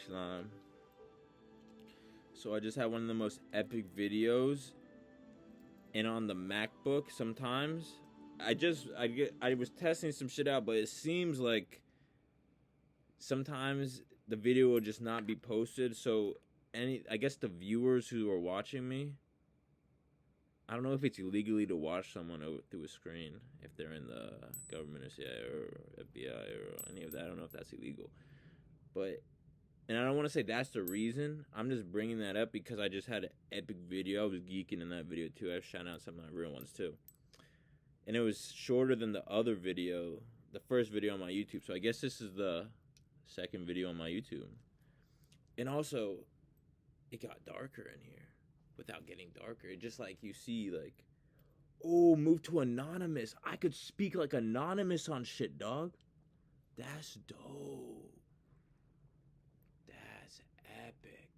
slime. So I just had one of the most epic videos, and on the MacBook sometimes I was testing some shit out, but it seems like sometimes the video will just not be posted. So I guess the viewers who are watching me, I don't know if it's illegally to watch someone through a screen if they're in the government or CIA or FBI or any of that. I don't know if that's illegal, but, and I don't want to say that's the reason. I'm just bringing that up because I just had an epic video. I was geeking in that video too. I was shouting out some of my real ones too, and it was shorter than the other video, the first video on my YouTube. So I guess this is the second video on my YouTube, and also it got darker in here. Without getting darker, it just like you see like, oh, move to anonymous. I could speak like anonymous on shit, dog. That's dope. That's epic.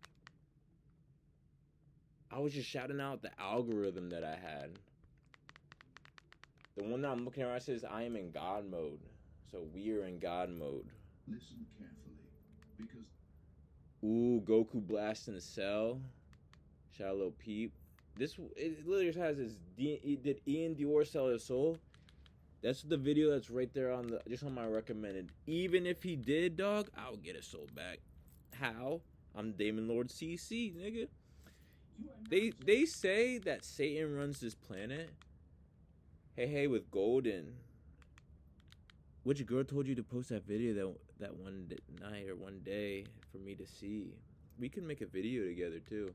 I was just shouting out the algorithm that I had. The one that I'm looking at says I am in God mode. So we are in God mode. Listen carefully, because ooh, Goku blasting the cell. Shout out Lil Peep. This, it literally has this, did Ian Dior sell his soul? That's the video that's right there on the, just on my recommended. Even if he did, dog, I'll get his soul back. How? I'm DamonLordCC, nigga. They say that Satan runs this planet. Hey, with Golden. Which girl told you to post that video that one night or one day for me to see? We can make a video together too.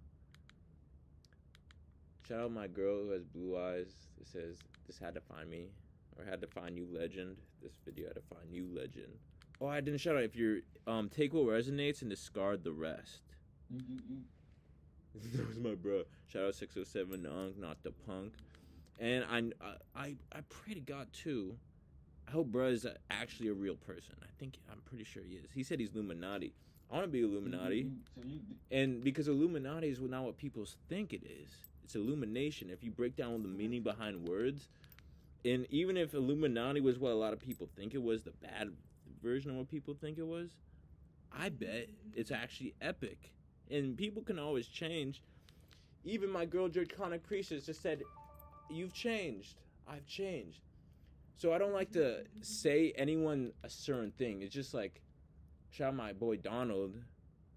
Shout out my girl who has blue eyes. It says, this had to find me. Or had to find you, legend. This video had to find you, legend. Oh, I didn't shout out. If you're, take what resonates and discard the rest. That was my bro. Shout out 607 Unk, not the punk. And I pray to God too. I hope bro is actually a real person. I'm pretty sure he is. He said he's Illuminati. I want to be Illuminati. And because Illuminati is not what people think it is. It's illumination. If you break down the meaning behind words, and even if Illuminati was what a lot of people think it was, the bad version of what people think it was, I bet it's actually epic. And people can always change. Even my girl Draconic Priestess just said, you've changed. I've changed. So I don't like to say anyone a certain thing. It's just like, shout out my boy Donald,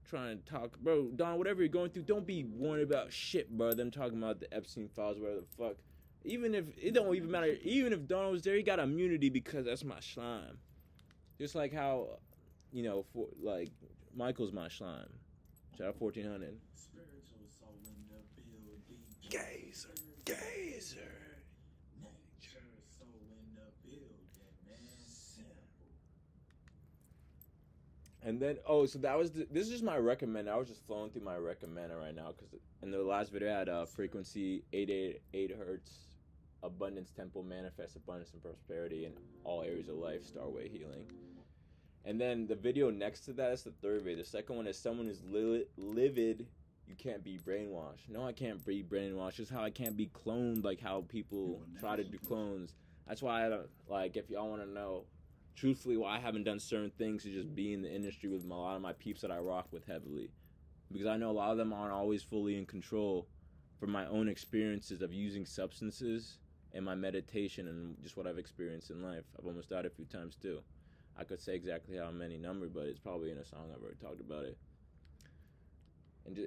trying to talk, bro, Don, whatever you're going through, don't be worried about shit, bro. Them talking about the Epstein files, whatever the fuck. Even if it don't even matter, even if Donald was there, he got immunity because that's my slime. Just like how, you know, for like Michael's my slime. Shout out 1400. Gazer. And then, oh, so that was, this is just my recommend. I was just flowing through my recommender right now because in the last video I had frequency 888 hertz, abundance temple, manifest abundance and prosperity in all areas of life, starway healing. And then the video next to that is the third video. The second one is someone who's livid, you can't be brainwashed. No, I can't be brainwashed. Just how I can't be cloned like how people try to do clones. That's why I don't, like, if y'all want to know, truthfully, why I haven't done certain things is just be in the industry with a lot of my peeps that I rock with heavily. Because I know a lot of them aren't always fully in control from my own experiences of using substances and my meditation and just what I've experienced in life. I've almost died a few times too. I could say exactly how many number, but it's probably in a song I've already talked about it.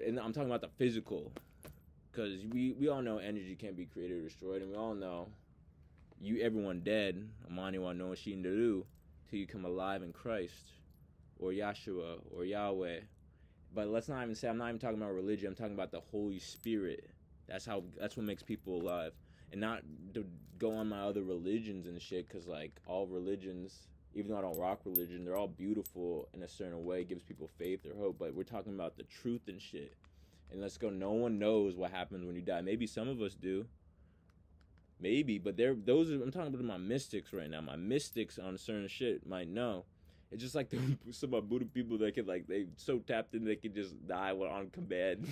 And I'm talking about the physical. Because we all know energy can't be created or destroyed. And we all know everyone dead. Amani wa no shindaru. Till you come alive in Christ or Yahshua or Yahweh. But let's not even say, I'm not even talking about religion, I'm talking about the Holy Spirit. That's what makes people alive. And not to go on my other religions and shit, because like all religions, even though I don't rock religion, they're all beautiful in a certain way. It gives people faith or hope. But we're talking about the truth and shit. And let's go, no one knows what happens when you die. Maybe some of us do. Maybe, but I'm talking about my mystics right now. My mystics on certain shit might know. It's just like some of my Buddha people that can, like, they so tapped in they can just die on command.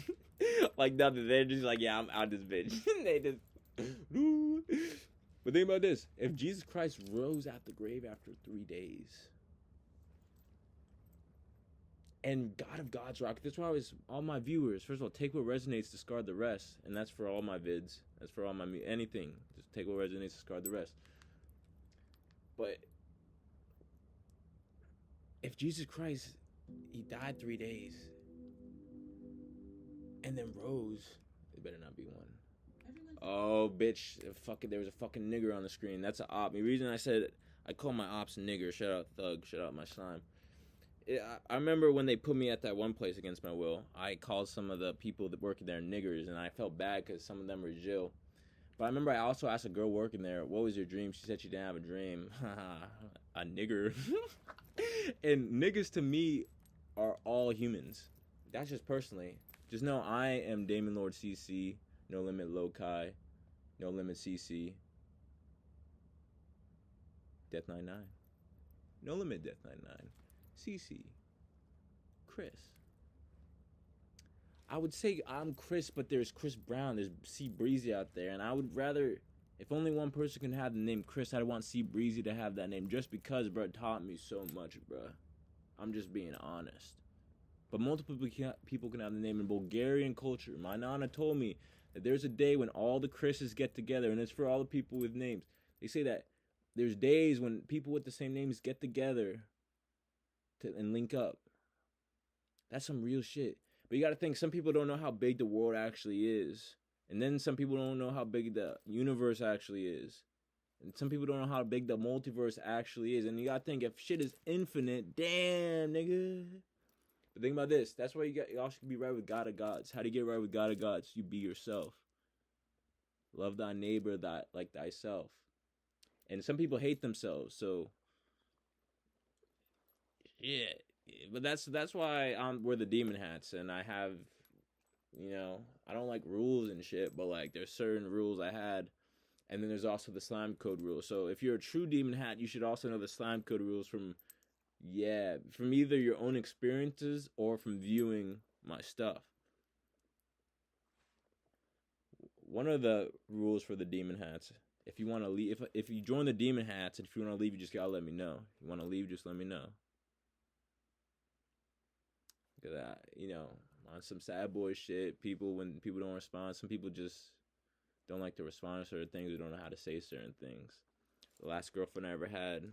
Like nothing. They're just like, yeah, I'm out this bitch. They just. But think about this: if Jesus Christ rose out the grave after 3 days, And God of Gods rock. That's why I was all my viewers. First of all, take what resonates, discard the rest, and that's for all my vids. That's for all my anything. Just take what resonates, discard the rest. But if Jesus Christ, he died 3 days and then rose, it better not be one. Oh, bitch! Fucking, there was a fucking nigger on the screen. That's an op. The reason I said I call my ops nigger. Shout out Thug. Shout out my slime. I remember when they put me at that one place against my will, I called some of the people that working there niggers, and I felt bad because some of them were Jill. But I remember I also asked a girl working there, what was your dream? She said she didn't have a dream. A nigger. And niggas to me are all humans. That's just personally. Just know I am DamonLordCC, NolimitLordCC, NolimitCC, Death99, No Limit Death99. CC, Chris. I would say I'm Chris, but there's Chris Brown, there's C Breezy out there, and I would rather, if only one person can have the name Chris, I'd want C Breezy to have that name, just because, bro, taught me so much, bro. I'm just being honest. But multiple people can have the name in Bulgarian culture. My nana told me that there's a day when all the Chris's get together, and it's for all the people with names. They say that there's days when people with the same names get together and link up. That's some real shit. But you gotta think, some people don't know how big the world actually is. And then some people don't know how big the universe actually is. And some people don't know how big the multiverse actually is. And you gotta think, if shit is infinite, damn, nigga. But think about this. That's why y'all should be right with God of Gods. How do you get right with God of Gods? You be yourself. Love thy neighbor like thyself. And some people hate themselves, so yeah, but that's why we're the demon hats, and I have, I don't like rules and shit, but like there's certain rules I had, and then there's also the slime code rule. So if you're a true demon hat, you should also know the slime code rules from either your own experiences or from viewing my stuff. One of the rules for the demon hats, if you want to leave, if you join the demon hats, and if you want to leave, you just gotta let me know. If you want to leave, just let me know. Cause on some sad boy shit, when people don't respond, some people just don't like to respond to certain things, or don't know how to say certain things. The last girlfriend I ever had,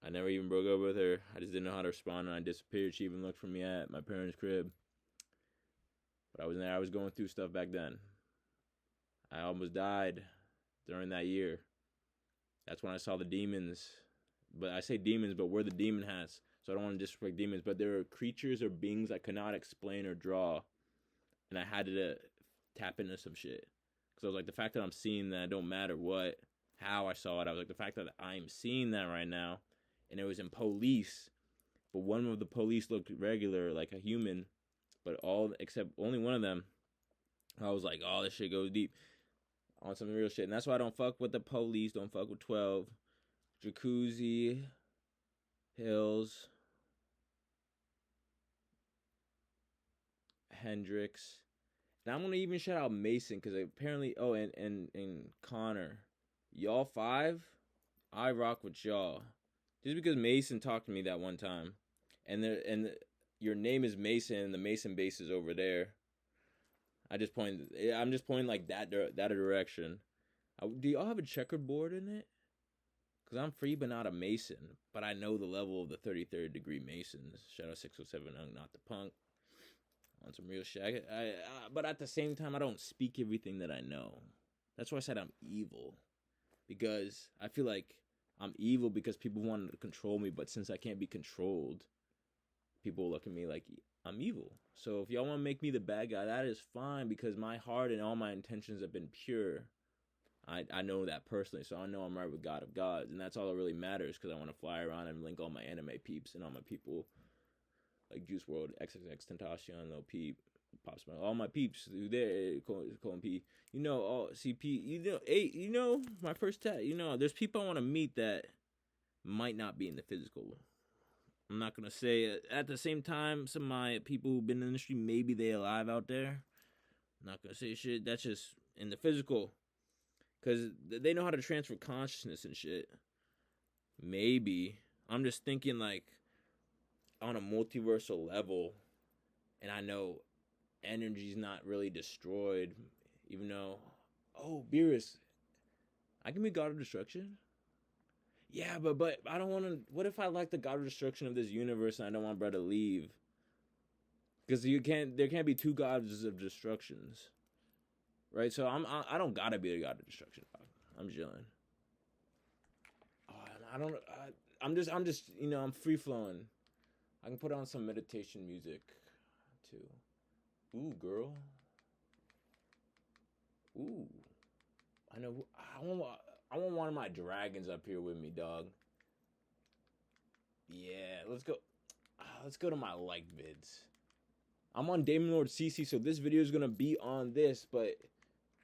I never even broke up with her. I just didn't know how to respond, and I disappeared. She even looked for me at my parents' crib. But I was going through stuff back then. I almost died during that year. That's when I saw the demons. But I say demons, but we're the demon hats. So I don't want to disrespect demons, but there are creatures or beings I cannot explain or draw. And I had to tap into some shit. Because I was like, the fact that I'm seeing that, don't matter how I saw it. I was like, the fact that I'm seeing that right now, and it was in police, but one of the police looked regular, like a human, but only one of them, I was like, oh, this shit goes deep on some real shit. And that's why I don't fuck with the police, don't fuck with 12, Jacuzzi, Hills, Hendrix. And I'm gonna even shout out Mason, because apparently, and Connor, y'all 5, I rock with y'all. Just because Mason talked to me that one time, and your name is Mason, and the Mason base is over there. I'm just pointing like that direction. Do y'all have a checkerboard in it? Because I'm free but not a Mason. But I know the level of the 33rd degree Masons. Shout out 607, not the punk. On some real shit. But at the same time, I don't speak everything that I know. That's why I said I'm evil. Because I feel like I'm evil because people wanted to control me. But since I can't be controlled, people look at me like I'm evil. So if y'all want to make me the bad guy, that is fine. Because my heart and all my intentions have been pure. I know that personally, so I know I'm right with God of Gods, and that's all that really matters, because I want to fly around and link all my anime peeps and all my people, like Juice WRLD, XXX Tentacion, Lil Peep, Pop Smoke, all my peeps through there, Colin P, all CP, my first tat, there's people I want to meet that might not be in the physical. I'm not going to say it. At the same time, some of my people who've been in the industry, maybe they alive out there. I'm not going to say shit. That's just in the physical. Because they know how to transfer consciousness and shit. Maybe. I'm just thinking, like, on a multiversal level, and I know energy's not really destroyed, even though, oh, Beerus, I can be God of Destruction? Yeah, but I don't want to, what if I like the God of Destruction of this universe and I don't want bro to leave? Because there can't be two gods of destructions. Right? So I don't gotta be the God of Destruction. I'm chilling. I'm just, you know, I'm free flowing. I can put on some meditation music too. Ooh, girl. Ooh. I know. I want one of my dragons up here with me, dog. Yeah, let's go. Let's go to my like vids. I'm on DamonLordCC, so this video is gonna be on this, but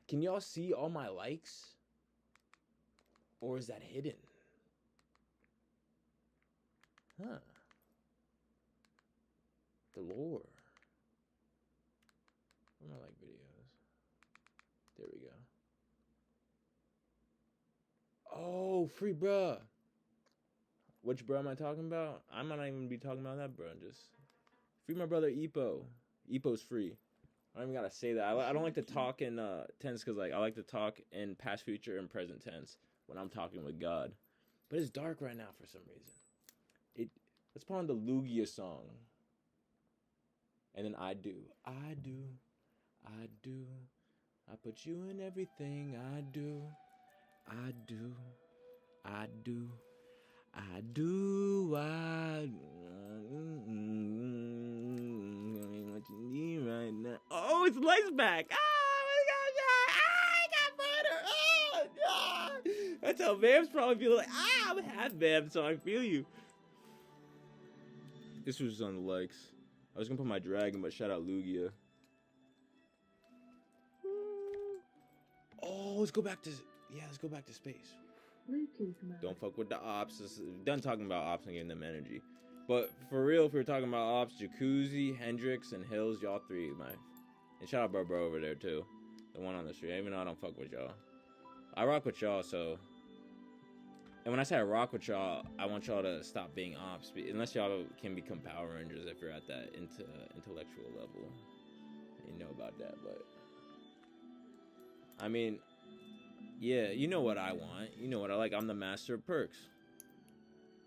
can y'all see all my likes? Or is that hidden? Huh. The lore. Where are my like videos? There we go. Oh, free bruh. Which bruh am I talking about? I might not even be talking about that bruh. Just free my brother Epo. Epo's free. I don't even gotta say that. I don't like to talk in tense because like I like to talk in past, future, and present tense when I'm talking with God. But it's dark right now for some reason. Let's put on the Lugia song. And then I do. I put you in everything I do. I do. What you need right now? Oh, it's lights back. Oh my gosh! I got butter. That's how Vamps probably feel like. I'm half Vamp, so I feel you. This was on the likes. I was gonna put my dragon, but shout out Lugia. Oh, let's go back to space. Don't fuck with the ops. Done talking about ops and getting them energy. But for real, if we're talking about ops, Jacuzzi, Hendrix, and Hills, y'all three, and shout out bro over there too. The one on the street, even though I don't fuck with y'all. I rock with y'all, so. And when I say I rock with y'all, I want y'all to stop being ops. Unless y'all can become Power Rangers if you're at that intellectual level. You know about that, but. I mean, yeah, you know what I want. You know what I like. I'm the master of perks.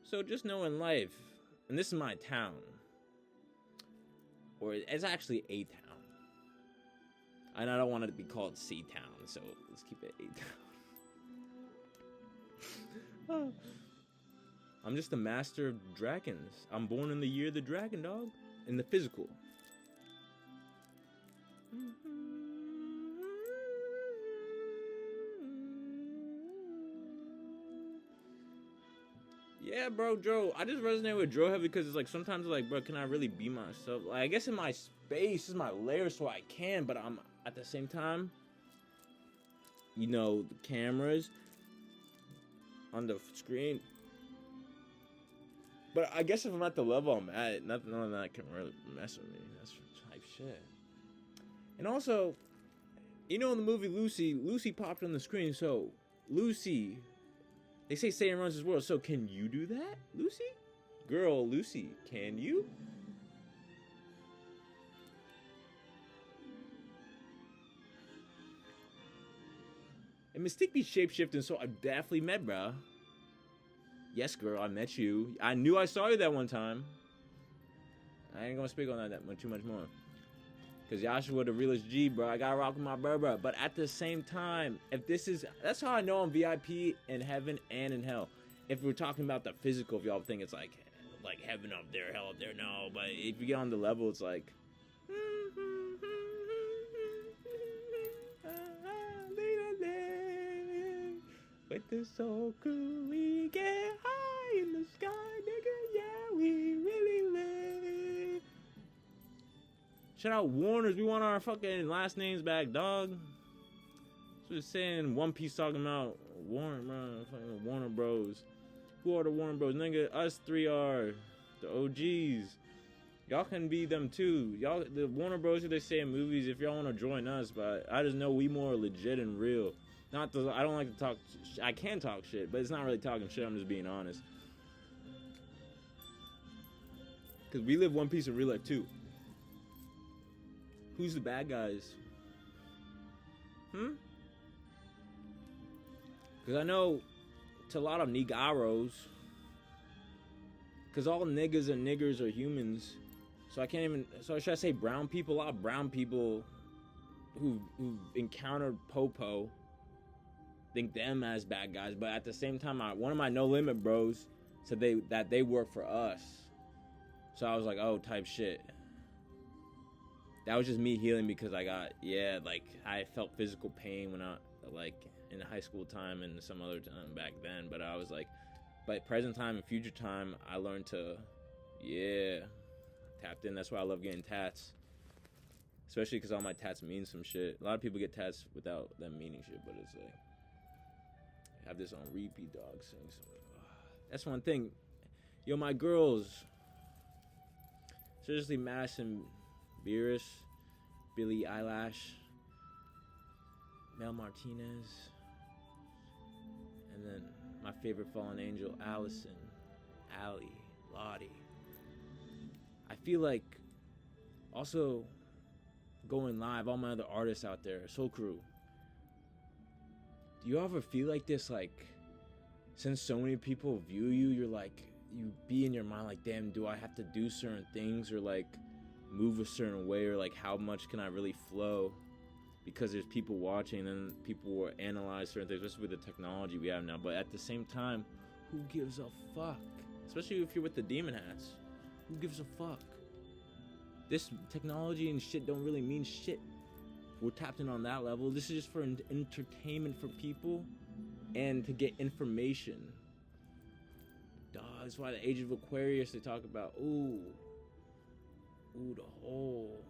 So just know in life, and this is my town. Or it's actually a town. And I don't want it to be called C-Town, so let's keep it A-Town. I'm just the master of dragons. I'm born in the year of the dragon, dog. In the physical. Yeah, bro, Dro. I just resonate with Dro heavy because it's like sometimes like, bro, can I really be myself? Like, I guess in my space is my lair, so I can, but I'm at the same time, you know, the cameras on the screen. But I guess if I'm at the level I'm at, nothing on that can really mess with me. That's type shit. And also, you know, in the movie Lucy popped on the screen. So Lucy, they say Satan runs this world. So can you do that, Lucy? Girl, Lucy, can you? And Mystique be shapeshifting, so I definitely met, bruh. Yes, girl, I met you. I knew I saw you that one time. I ain't gonna speak on that too much more. Because Joshua the realest G, bro. I gotta rock with my bro. But at the same time, if this is... That's how I know I'm VIP in heaven and in hell. If we're talking about the physical, if y'all think it's like heaven up there, hell up there. No, but if you get on the level, it's like... With the soul crew, we get high in the sky, nigga. Yeah, we really live. Shout out Warners. We want our fucking last names back, dog. So just saying, One Piece talking about Warner, bro. Fucking Warner Bros. Who are the Warner Bros? Nigga, us three are the OGs. Y'all can be them too. Y'all, the Warner Bros. Who they say in movies, if y'all want to join us, but I just know we more legit and real. Not the, I don't like to talk, I can talk shit, but it's not really talking shit, I'm just being honest. Because we live one piece of real life too. Who's the bad guys? Because I know it's a lot of niggaros. Because all niggas and niggers are humans. So I can't even, so should I say brown people? A lot of brown people who've encountered Popo think them as bad guys. But at the same time, one of my No Limit bros said that they work for us. So I was like, oh, type shit. That was just me healing because I got, I felt physical pain when I, in high school time and some other time back then. But I was like, but present time and future time, I learned to, tapped in. That's why I love getting tats. Especially because all my tats mean some shit. A lot of people get tats without them meaning shit, but it's like, I have this on repeat, dog. That's one thing. Yo, my girls. Seriously, Madison Beerus, Billie Eyelash, Mel Martinez, and then my favorite fallen angel, Allison, Allie, Lottie. I feel like also going live, all my other artists out there, Soul Crew. Do you ever feel like this, like, since so many people view you, you're like, you be in your mind like, damn, do I have to do certain things or like move a certain way, or like how much can I really flow because there's people watching and people will analyze certain things, especially with the technology we have now. But at the same time, who gives a fuck? Especially if you're with the demon hats. Who gives a fuck? This technology and shit don't really mean shit. We're tapped in on that level. This is just for entertainment for people and to get information. Duh, that's why the Age of Aquarius, they talk about, ooh, the whole.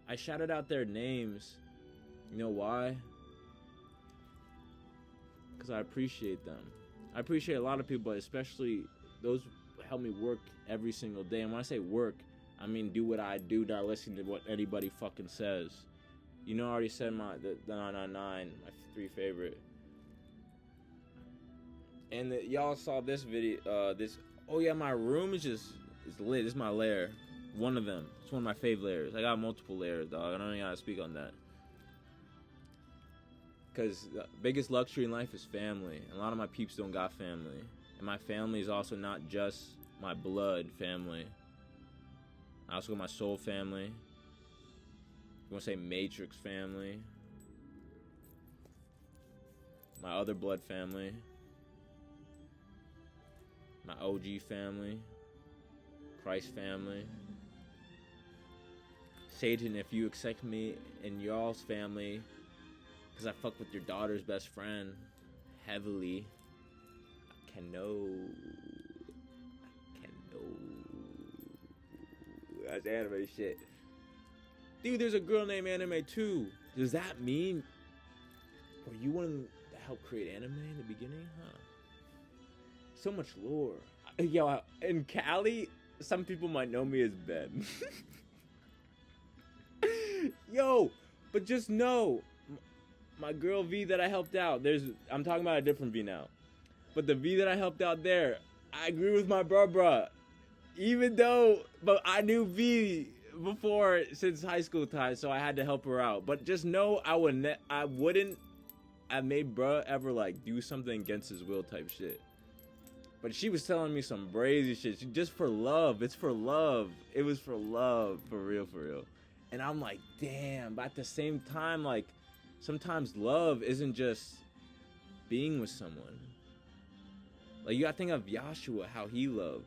I shouted out their names. You know why? Because I appreciate them. I appreciate a lot of people, but especially those who help me work every single day. And when I say work, I mean do what I do, not listen to what anybody fucking says. You know, I already said the 999, my 3 favorite. And y'all saw this video, oh yeah, my room is lit. This is my lair. One of them. It's one of my fave layers. I got multiple layers, dog. I don't even gotta speak on that. Because the biggest luxury in life is family. A lot of my peeps don't got family. And my family is also not just my blood family. I also got my soul family. You wanna say Matrix family. My other blood family. My OG family. Christ family. Satan, if you accept me in y'all's family, because I fuck with your daughter's best friend heavily, I can know. That's anime shit. Dude, there's a girl named Anime too. Does that mean were you one to help create anime in the beginning? Huh? So much lore. Yo, in Cali, some people might know me as Ben. Yo, but just know, my girl V that I helped out, I'm talking about a different V now. But the V that I helped out there, I agree with my bruh. But I knew V before since high school time, so I had to help her out. But just know, I wouldn't have made bruh ever like do something against his will type shit. But she was telling me some brazy shit. Just for love. It's for love. It was for love. For real. And I'm like, damn. But at the same time, like, sometimes love isn't just being with someone. Like, you gotta think of Yahshua, how he loved.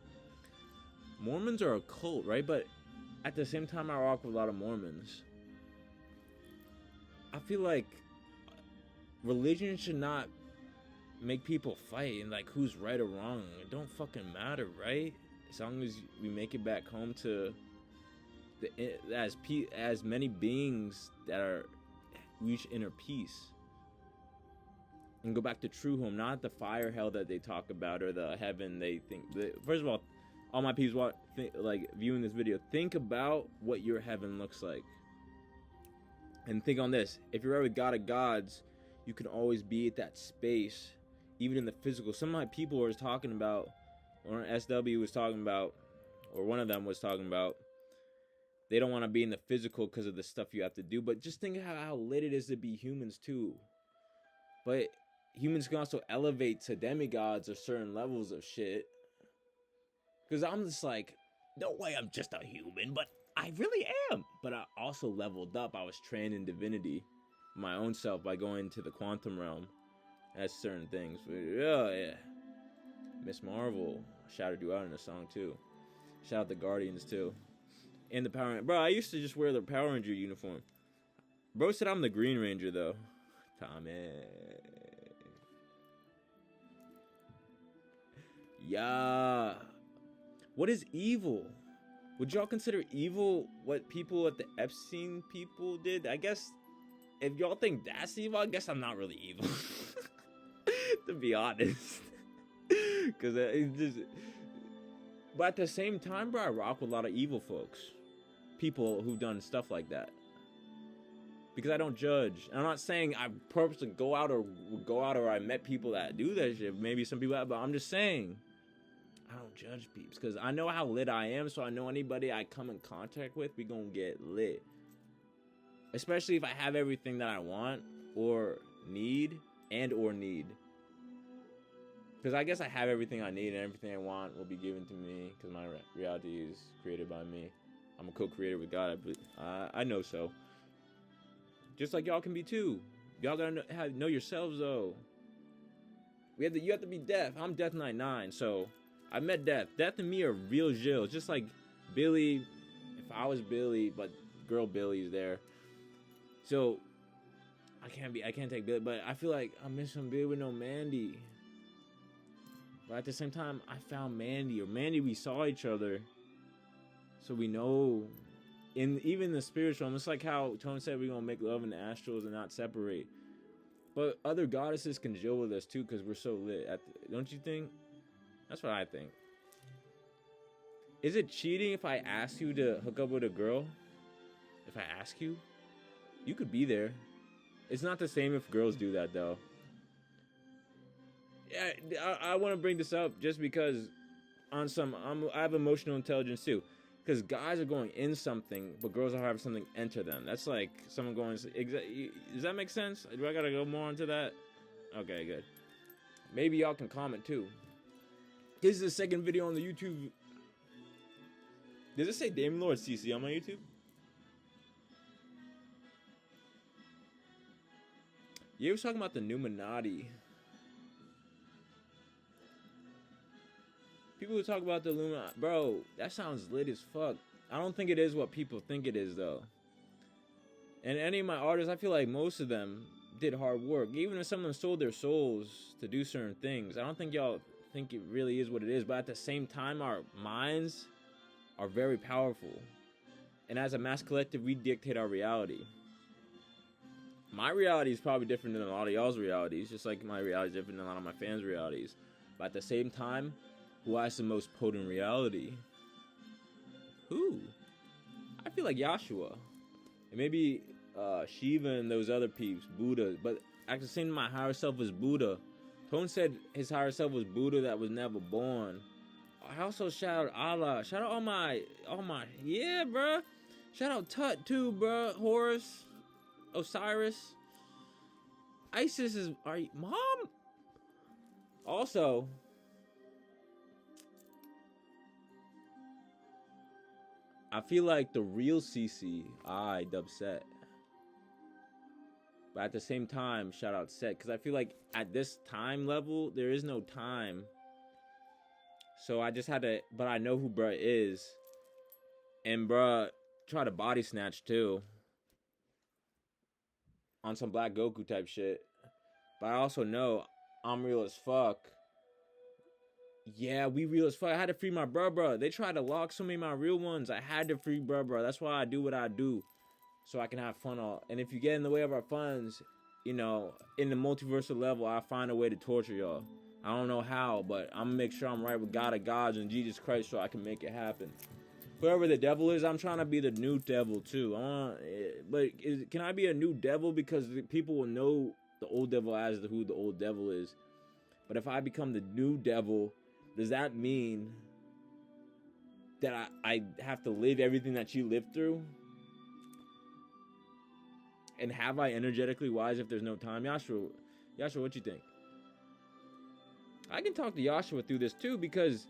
Mormons are a cult, right? But at the same time, I rock with a lot of Mormons. I feel like religion should not make people fight and like who's right or wrong. It don't fucking matter, right? As long as we make it back home to as many beings that reach inner peace and go back to true home, not the fire hell that they talk about or the heaven they think. First of all my people like viewing this video, think about what your heaven looks like, and think on this: if you're ever God of gods, you can always be at that space. Even in the physical, some of my people were talking about, or SW was talking about, or one of them was talking about they don't want to be in the physical because of the stuff you have to do. But just think how lit it is to be humans too. But humans can also elevate to demigods or certain levels of shit. Because I'm just like, no way I'm just a human, but I really am. But I also leveled up. I was trained in divinity, my own self, by going to the quantum realm. That's certain things. But yeah. Miss Marvel shouted you out in a song too. Shout out the Guardians too. And the Power Ranger. Bro, I used to just wear the Power Ranger uniform. Bro said I'm the Green Ranger though. Tommy. Yeah. What is evil? Would y'all consider evil what people at the Epstein people did? I guess if y'all think that's evil, I guess I'm not really evil. To be honest. Because it's just... But at the same time, bro, I rock with a lot of evil folks. People who've done stuff like that. Because I don't judge. And I'm not saying I purposely go out or I met people that do that shit. Maybe some people have, but I'm just saying I don't judge peeps. Because I know how lit I am, so I know anybody I come in contact with, we gonna get lit. Especially if I have everything that I want or need. Because I guess I have everything I need and everything I want will be given to me. Because my reality is created by me. I'm a co-creator with God. I know so. Just like y'all can be too. Y'all gotta know yourselves though. You have to be Death. I'm Death 99, so I met Death. Death and me are real Jill. Just like Billy, if I was Billy, but girl Billy's there. So I can't take Billy, but I feel like I'm missing Billy with no Mandy. But at the same time, I found Mandy. Or Mandy, we saw each other. So we know. Even the spiritual realm, it's like how Tone said we're going to make love in the astrals and not separate. But other goddesses can deal with us too because we're so lit. Don't you think? That's what I think. Is it cheating if I ask you to hook up with a girl? If I ask you? You could be there. It's not the same if girls do that though. Yeah, I want to bring this up just because I have emotional intelligence too. Because guys are going in something, but girls are having something enter them. That's like someone going... Does that make sense? Do I gotta go more into that? Okay, good. Maybe y'all can comment too. This is the second video on the YouTube. Does it say DamonLordCC on my YouTube? You was talking about the Illuminati. People who talk about the Illuminati, bro, that sounds lit as fuck. I don't think it is what people think it is, though. And any of my artists, I feel like most of them did hard work. Even if someone sold their souls to do certain things, I don't think y'all think it really is what it is. But at the same time, our minds are very powerful. And as a mass collective, we dictate our reality. My reality is probably different than a lot of y'all's realities, just like my reality is different than a lot of my fans' realities. But at the same time, who has the most potent reality? Who? I feel like Yahshua. And maybe Shiva and those other peeps, Buddha. But at the same time, my higher self was Buddha. Tone said his higher self was Buddha that was never born. I also shout out Allah. Shout out all my, yeah, bruh. Shout out Tut too, bruh. Horus, Osiris. Isis is, Mom? Also, I feel like the real CC, Dubset. But at the same time, shout out Set. Because I feel like at this time level, there is no time. So I just had to, but I know who bruh is. And bruh try to body snatch too. On some Black Goku type shit. But I also know I'm real as fuck. Yeah, we real as fuck. I had to free my bruh. They tried to lock so many of my real ones. I had to free bruh. That's why I do what I do. So I can have fun all. And if you get in the way of our funds, you know, in the multiversal level, I'll find a way to torture y'all. I don't know how, but I'm gonna make sure I'm right with God of gods and Jesus Christ so I can make it happen. Whoever the devil is, I'm trying to be the new devil too. Can I be a new devil? Because people will know the old devil as who the old devil is. But if I become the new devil, does that mean that I have to live everything that you lived through? And have I energetically wise if there's no time? Yashua, what you think? I can talk to Yashua through this too, because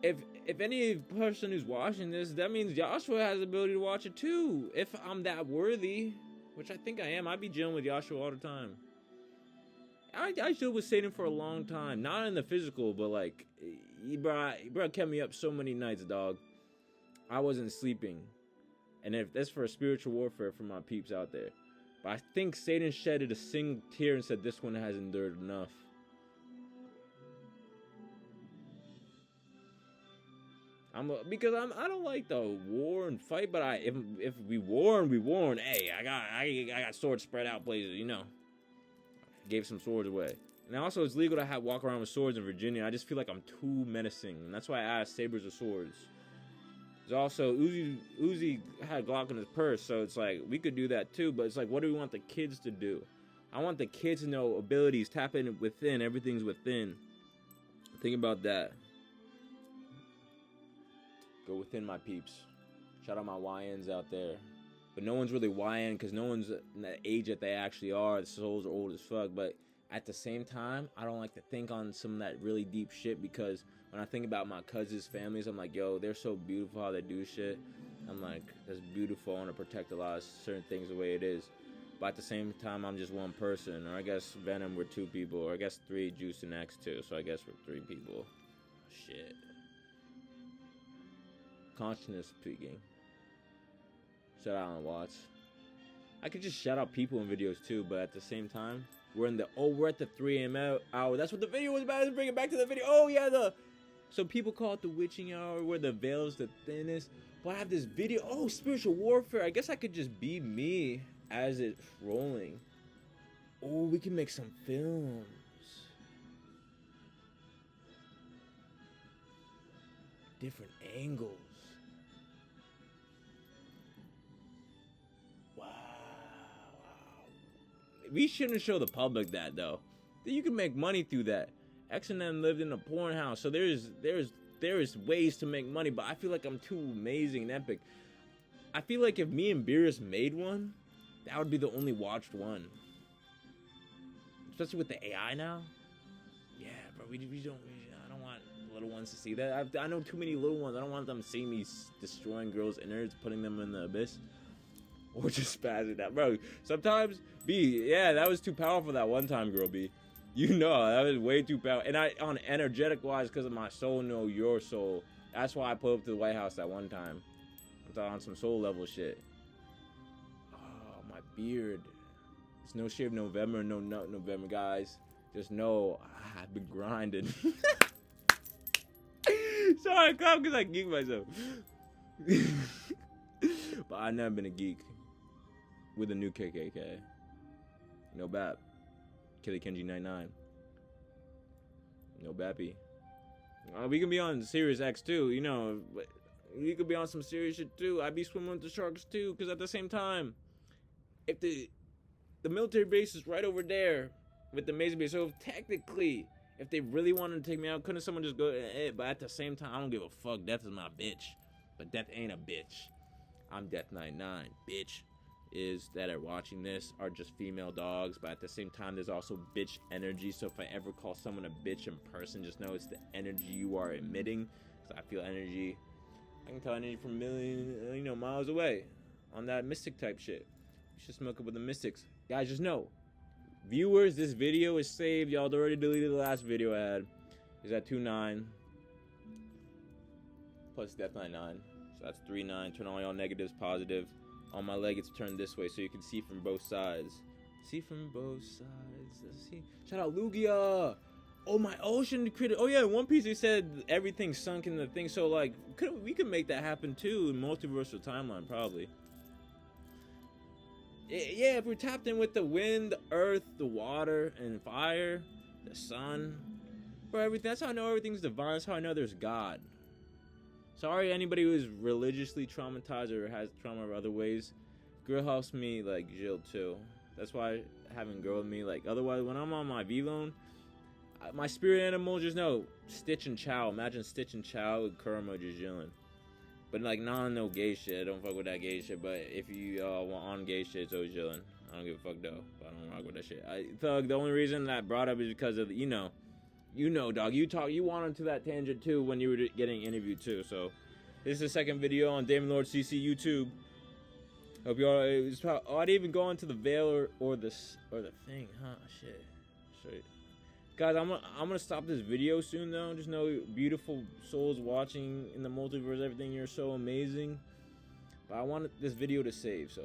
if any person who's watching this, that means Yashua has the ability to watch it too. If I'm that worthy, which I think I am, I'd be chilling with Yashua all the time. I still was Satan for a long time, not in the physical, but like, bro kept me up so many nights, dog. I wasn't sleeping, and if that's for a spiritual warfare for my peeps out there. But I think Satan shedded a single tear and said, "This one has endured enough." Because I don't like the war and fight, but if we warn, we warn. Hey, I got swords spread out places, you know. Gave some swords away, and also it's legal to walk around with swords in Virginia. I just feel like I'm too menacing, and that's why I asked sabers or swords. There's also Uzi had Glock in his purse, so it's like we could do that too. But it's like, what do we want the kids to do? I want the kids to know abilities, tap in within. Everything's within. Think about that. Go within, my peeps. Shout out my YNs out there. But no one's really YN because no one's in the age that they actually are. The souls are old as fuck. But at the same time, I don't like to think on some of that really deep shit, because when I think about my cousins' families, I'm like, yo, they're so beautiful how they do shit. I'm like, that's beautiful. I want to protect a lot of certain things the way it is. But at the same time, I'm just one person. Or I guess Venom, we're 2 people. Or I guess 3, Juice and X2. So I guess we're 3 people. Shit. Consciousness speaking. Shout out on Watts. I could just shout out people in videos too, but at the same time, we're at the 3 a.m. hour. That's what the video was about. Let's bring it back to the video. Oh yeah, so people call it the witching hour, where the veil's the thinnest. But I have this video. Oh, spiritual warfare. I guess I could just be me as it's rolling. Oh, we can make some films. Different angles. We shouldn't show the public that though. You can make money through that. X and M lived in a porn house, so there is ways to make money. But I feel like I'm too amazing and epic. I feel like if me and Beerus made one, that would be the only watched one. Especially with the AI now. Yeah, bro. I don't want little ones to see that. I know too many little ones. I don't want them seeing me destroying girls' innards, putting them in the abyss. Or just spazzing out, bro. Sometimes, B, yeah, that was too powerful that one time, girl, B. You know, that was way too powerful. And on energetic wise, because of my soul know your soul. That's why I pulled up to the White House that one time. I'm talking on some soul level shit. Oh, my beard. It's no shave November, no nut November, guys. Just know I've been grinding. Sorry, I clap because I geek myself. But I've never been a geek. With a new KKK. No BAP. Killy Kenji 99. No Bappy. We can be on Sirius X too, you know. We could be on some serious shit too. I'd be swimming with the sharks too, because at the same time, if the military base is right over there with the amazing base, so if technically, if they really wanted to take me out, couldn't someone just go, but at the same time, I don't give a fuck. Death is my bitch. But Death ain't a bitch. I'm Death 99, bitch. Is that are watching this are just female dogs, but at the same time there's also bitch energy. So if I ever call someone a bitch in person, just know it's the energy you are emitting. So I feel energy. I can tell energy from a million miles away on that mystic type shit. You should smoke up with the mystics, guys. Just know, viewers, this video is saved. Y'all already deleted the last video I had. Is at 2.9 plus Death 99, so that's 3.9. Turn all y'all negatives positive. On my leg, it's turned this way so you can see from both sides. See from both sides. Let's see. Shout out Lugia. Oh, my ocean critic. Oh yeah, in One Piece they said everything sunk in the thing. So like, we could make that happen too in multiversal timeline probably. Yeah, if we're tapped in with the wind, the earth, the water, and fire, the sun, bro, everything. That's how I know everything's divine. That's how I know there's God. Sorry, anybody who's religiously traumatized or has trauma or other ways. Girl helps me like Jill too. That's why having girl with me, like, otherwise when I'm on my V-Loan, my spirit animal just know Stitch and Chow. Imagine Stitch and Chow with Kurama just chilling. But like, not no gay shit. I don't fuck with that gay shit. But if you want on gay shit, it's always chillin'. I don't give a fuck though. But I don't rock with that shit. Thug. The only reason that I brought up is because of you know, dog. You went onto that tangent too when you were getting interviewed too. So this is the second video on DamonLordCC YouTube. Hope y'all. I didn't even go into the veil or the thing, huh? Shit. Straight. Guys, I'm gonna stop this video soon though. Just know, beautiful souls watching in the multiverse, everything. You're so amazing. But I wanted this video to save, so.